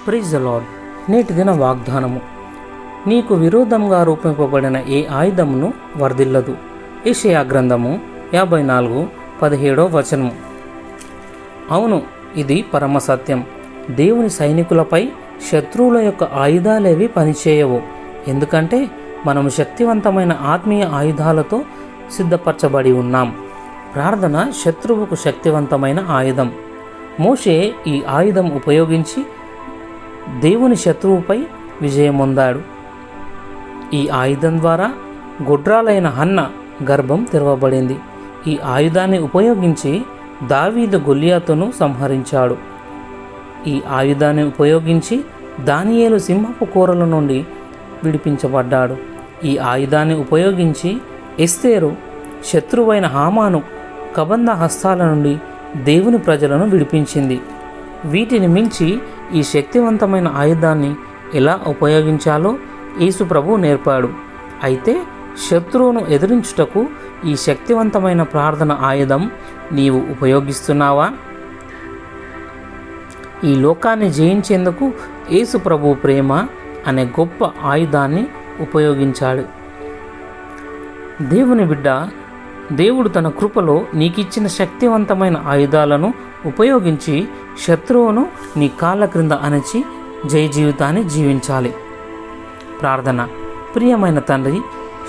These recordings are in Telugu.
Praise the lord. నేటి దిన వాగ్దానము. నీకు విరోధంగా రూపింపబడిన ఏ ఆయుధమును వర్ధిల్లదు. యెషయా గ్రంథము 54:17. అవును, ఇది పరమ సత్యం. దేవుని సైనికులపై శత్రువుల యొక్క ఆయుధాలేవి పనిచేయవు. ఎందుకంటే మనము శక్తివంతమైన ఆత్మీయ ఆయుధాలతో సిద్ధపరచబడి ఉన్నాం. ప్రార్థన శత్రువుకు శక్తివంతమైన ఆయుధం. మోషే ఈ ఆయుధం ఉపయోగించి దేవుని శత్రువుపై విజయం పొందాడు. ఈ ఆయుధం ద్వారా గుడ్రాలైన హన్న గర్భం తెరవబడింది. ఈ ఆయుధాన్ని ఉపయోగించి దావీదు గొలియాతును సంహరించాడు. ఈ ఆయుధాన్ని ఉపయోగించి దానియేలు సింహపు కోరల నుండి విడిపించబడ్డాడు. ఈ ఆయుధాన్ని ఉపయోగించి ఎస్తేరు శత్రువైన హామాను కబంధ హస్తాల నుండి దేవుని ప్రజలను విడిపించింది. వీటిని మించి ఈ శక్తివంతమైన ఆయుధాన్ని ఎలా ఉపయోగించాలో యేసు ప్రభువు నేర్పాడు. అయితే శత్రువును ఎదిరించుటకు ఈ శక్తివంతమైన ప్రార్థన ఆయుధం నీవు ఉపయోగిస్తున్నావా? ఈ లోకాన్ని జయించేందుకు యేసు ప్రభువు ప్రేమ అనే గొప్ప ఆయుధాన్ని ఉపయోగించాడు. దేవుని బిడ్డ, దేవుడు తన కృపలో నీకిచ్చిన శక్తివంతమైన ఆయుధాలను ఉపయోగించి శత్రువును నీ కాళ్ళ క్రింద అణచి జయ జీవితాన్ని జీవించాలి. ప్రార్థన. ప్రియమైన తండ్రి,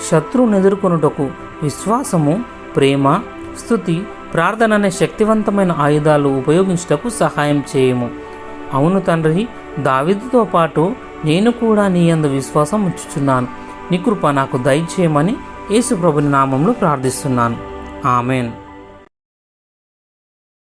శత్రువును ఎదుర్కొనుటకు విశ్వాసము, ప్రేమ, స్తుతి, ప్రార్థన అనే శక్తివంతమైన ఆయుధాలు ఉపయోగించుటకు సహాయం చేయము. అవును తండ్రి, దావీదుతో పాటు నేను కూడా నీ యందు విశ్వాసం ఉంచుచున్నాను. నీ కృప నాకు దయచేయమని యేసు ప్రభుని నామములో ప్రార్థిస్తున్నాను. ఆమెన్.